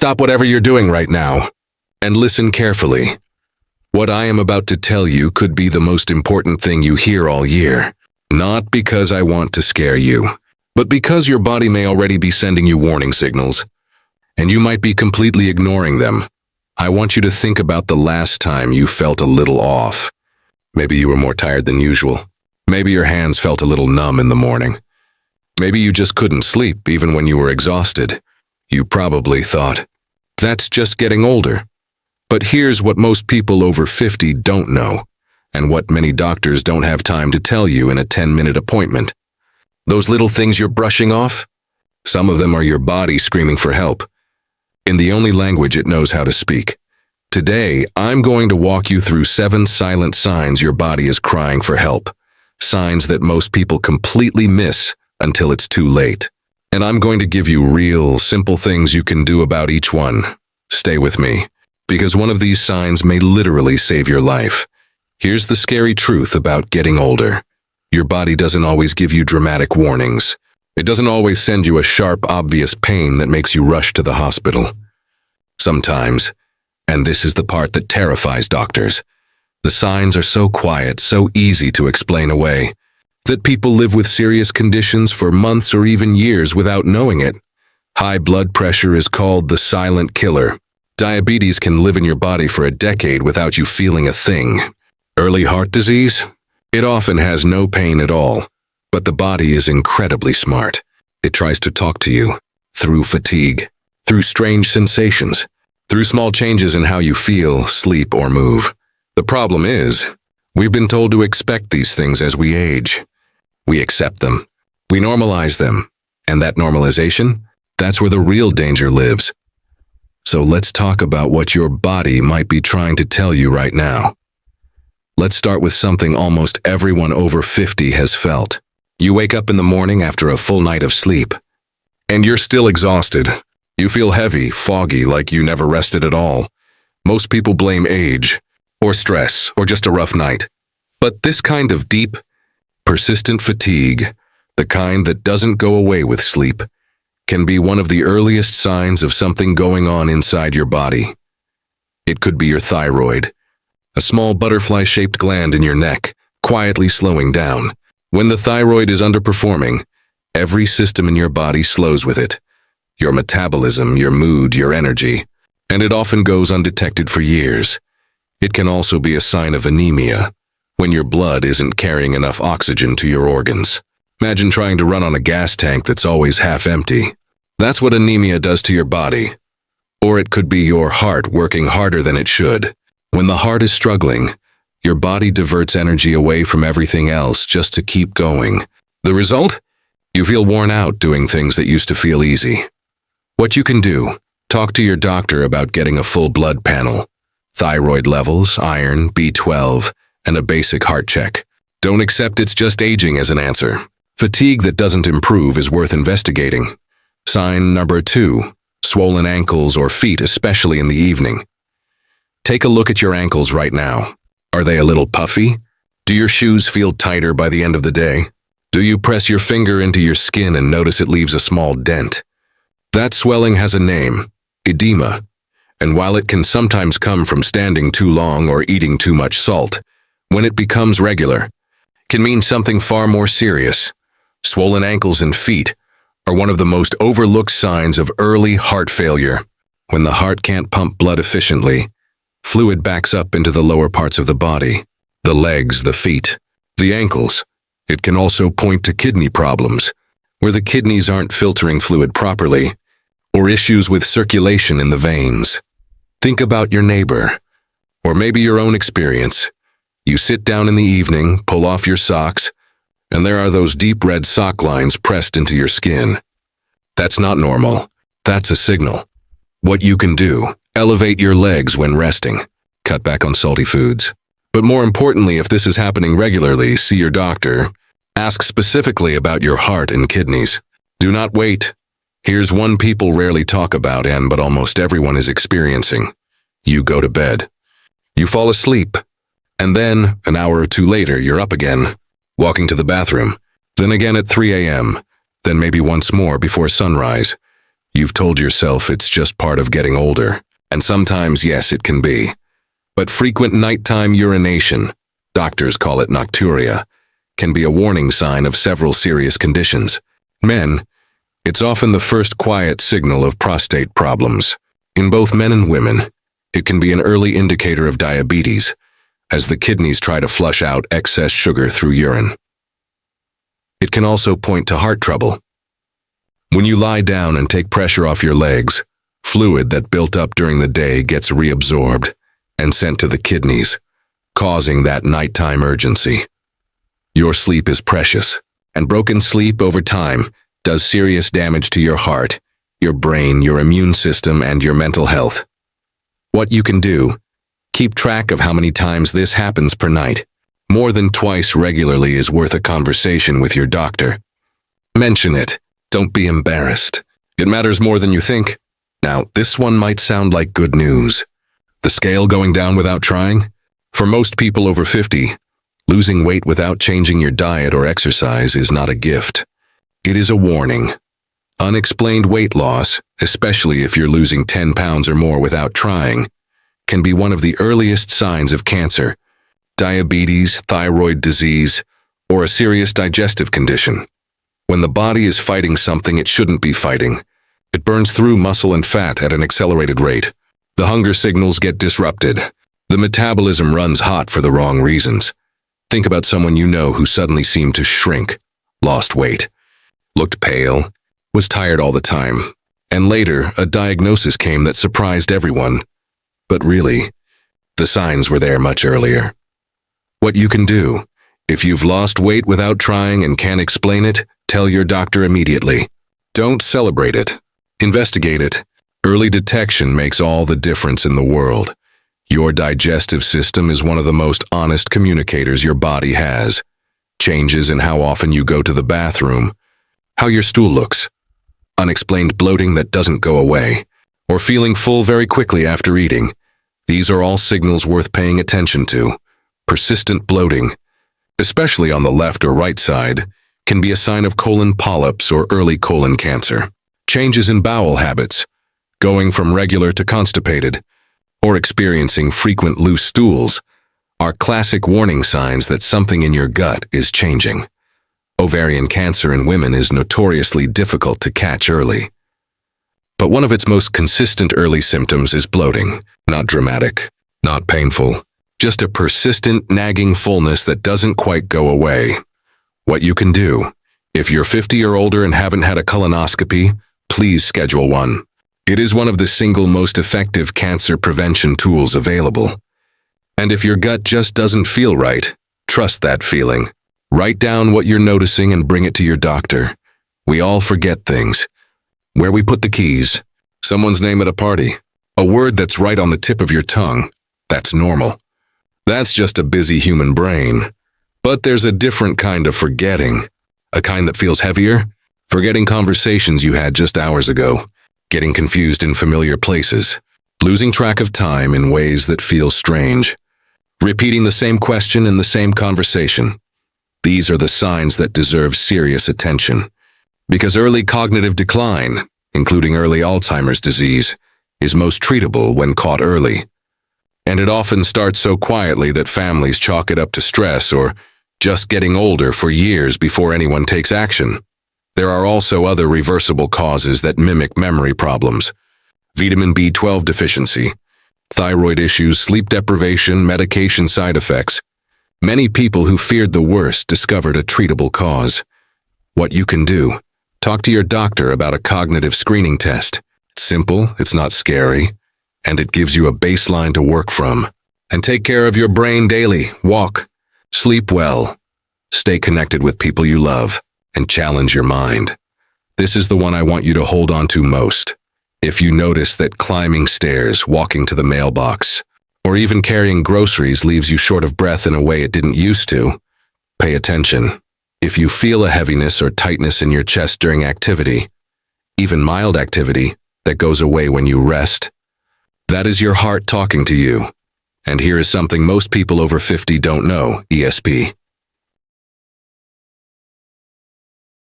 Stop whatever you're doing right now and listen carefully. What I am about to tell you could be the most important thing you hear all year. Not because I want to scare you, but because your body may already be sending you warning signals, and you might be completely ignoring them. I want you to think about the last time you felt a little off. Maybe you were more tired than usual. Maybe your hands felt a little numb in the morning. Maybe you just couldn't sleep even when you were exhausted. You probably thought, that's just getting older. But here's what most people over 50 don't know, and what many doctors don't have time to tell you in a 10-minute appointment. Those little things you're brushing off? Some of them are your body screaming for help, in the only language it knows how to speak. Today, I'm going to walk you through 7 silent signs your body is crying for help. Signs that most people completely miss until it's too late. And I'm going to give you real, simple things you can do about each one. Stay with me, because one of these signs may literally save your life. Here's the scary truth about getting older. Your body doesn't always give you dramatic warnings. It doesn't always send you a sharp, obvious pain that makes you rush to the hospital. Sometimes, and this is the part that terrifies doctors, the signs are so quiet, so easy to explain away, that people live with serious conditions for months or even years without knowing it. High blood pressure is called the silent killer. Diabetes can live in your body for a decade without you feeling a thing. Early heart disease? It often has no pain at all, but the body is incredibly smart. It tries to talk to you through fatigue, through strange sensations, through small changes in how you feel, sleep, or move. The problem is, we've been told to expect these things as we age. We accept them. We normalize them. And that normalization, that's where the real danger lives. So let's talk about what your body might be trying to tell you right now. Let's start with something almost everyone over 50 has felt. You wake up in the morning after a full night of sleep, and you're still exhausted. You feel heavy, foggy, like you never rested at all. Most people blame age, or stress, or just a rough night. But this kind of deep, persistent fatigue, the kind that doesn't go away with sleep, can be one of the earliest signs of something going on inside your body. It could be your thyroid, a small butterfly-shaped gland in your neck, quietly slowing down. When the thyroid is underperforming, every system in your body slows with it. Your metabolism, your mood, your energy, and it often goes undetected for years. It can also be a sign of anemia, when your blood isn't carrying enough oxygen to your organs. Imagine trying to run on a gas tank that's always half empty. That's what anemia does to your body. Or it could be your heart working harder than it should. When the heart is struggling, your body diverts energy away from everything else just to keep going. The result? You feel worn out doing things that used to feel easy. What you can do, talk to your doctor about getting a full blood panel, thyroid levels, iron, B12, and a basic heart check. Don't accept it's just aging as an answer. Fatigue that doesn't improve is worth investigating. Sign number 2, swollen ankles or feet, especially in the evening. Take a look at your ankles right now. Are they a little puffy? Do your shoes feel tighter by the end of the day? Do you press your finger into your skin and notice it leaves a small dent? That swelling has a name, edema, and while it can sometimes come from standing too long or eating too much salt, when it becomes regular, it can mean something far more serious. Swollen ankles and feet are one of the most overlooked signs of early heart failure. When the heart can't pump blood efficiently, fluid backs up into the lower parts of the body, the legs, the feet, the ankles. It can also point to kidney problems, where the kidneys aren't filtering fluid properly, or issues with circulation in the veins. Think about your neighbor, or maybe your own experience. You sit down in the evening, pull off your socks, and there are those deep red sock lines pressed into your skin. That's not normal. That's a signal. What you can do, elevate your legs when resting. Cut back on salty foods. But more importantly, if this is happening regularly, see your doctor. Ask specifically about your heart and kidneys. Do not wait. Here's one people rarely talk about but almost everyone is experiencing. You go to bed. You fall asleep. And then, an hour or two later, you're up again, walking to the bathroom. Then again at 3 a.m. Then maybe once more before sunrise. You've told yourself it's just part of getting older, and sometimes, yes, it can be. But frequent nighttime urination, doctors call it nocturia, can be a warning sign of several serious conditions. Men, it's often the first quiet signal of prostate problems. In both men and women, it can be an early indicator of diabetes, as the kidneys try to flush out excess sugar through urine. It can also point to heart trouble. When you lie down and take pressure off your legs, fluid that built up during the day gets reabsorbed and sent to the kidneys, causing that nighttime urgency. Your sleep is precious, and broken sleep over time does serious damage to your heart, your brain, your immune system, and your mental health. What you can do: keep track of how many times this happens per night. More than twice regularly is worth a conversation with your doctor. Mention it. Don't be embarrassed. It matters more than you think. Now, this one might sound like good news. The scale going down without trying? For most people over 50, losing weight without changing your diet or exercise is not a gift. It is a warning. Unexplained weight loss, especially if you're losing 10 pounds or more without trying, can be one of the earliest signs of cancer, diabetes, thyroid disease, or a serious digestive condition. When the body is fighting something it shouldn't be fighting, it burns through muscle and fat at an accelerated rate. The hunger signals get disrupted. The metabolism runs hot for the wrong reasons. Think about someone you know who suddenly seemed to shrink, lost weight, looked pale, was tired all the time, and later a diagnosis came that surprised everyone. But really, the signs were there much earlier. What you can do: if you've lost weight without trying and can't explain it, tell your doctor immediately. Don't celebrate it. Investigate it. Early detection makes all the difference in the world. Your digestive system is one of the most honest communicators your body has. Changes in how often you go to the bathroom, how your stool looks, unexplained bloating that doesn't go away, or feeling full very quickly after eating. These are all signals worth paying attention to. Persistent bloating, especially on the left or right side, can be a sign of colon polyps or early colon cancer. Changes in bowel habits, going from regular to constipated, or experiencing frequent loose stools, are classic warning signs that something in your gut is changing. Ovarian cancer in women is notoriously difficult to catch early. But one of its most consistent early symptoms is bloating. Not dramatic, not painful, just a persistent, nagging fullness that doesn't quite go away. What you can do: if you're 50 or older and haven't had a colonoscopy, please schedule one. It is one of the single most effective cancer prevention tools available. And if your gut just doesn't feel right, trust that feeling. Write down what you're noticing and bring it to your doctor. We all forget things. Where we put the keys, someone's name at a party, a word that's right on the tip of your tongue. That's normal. That's just a busy human brain. But there's a different kind of forgetting, a kind that feels heavier, forgetting conversations you had just hours ago, getting confused in familiar places, losing track of time in ways that feel strange, repeating the same question in the same conversation. These are the signs that deserve serious attention, because early cognitive decline, including early Alzheimer's disease, is most treatable when caught early. And it often starts so quietly that families chalk it up to stress or just getting older for years before anyone takes action. There are also other reversible causes that mimic memory problems: vitamin B12 deficiency, thyroid issues, sleep deprivation, medication side effects. Many people who feared the worst discovered a treatable cause. What you can do: talk to your doctor about a cognitive screening test. It's simple, it's not scary, and it gives you a baseline to work from. And take care of your brain daily. Walk, sleep well, stay connected with people you love, and challenge your mind. This is the one I want you to hold on to most. If you notice that climbing stairs, walking to the mailbox, or even carrying groceries leaves you short of breath in a way it didn't used to, pay attention. If you feel a heaviness or tightness in your chest during activity, even mild activity, that goes away when you rest, that is your heart talking to you. And here is something most people over 50 don't know: ESP.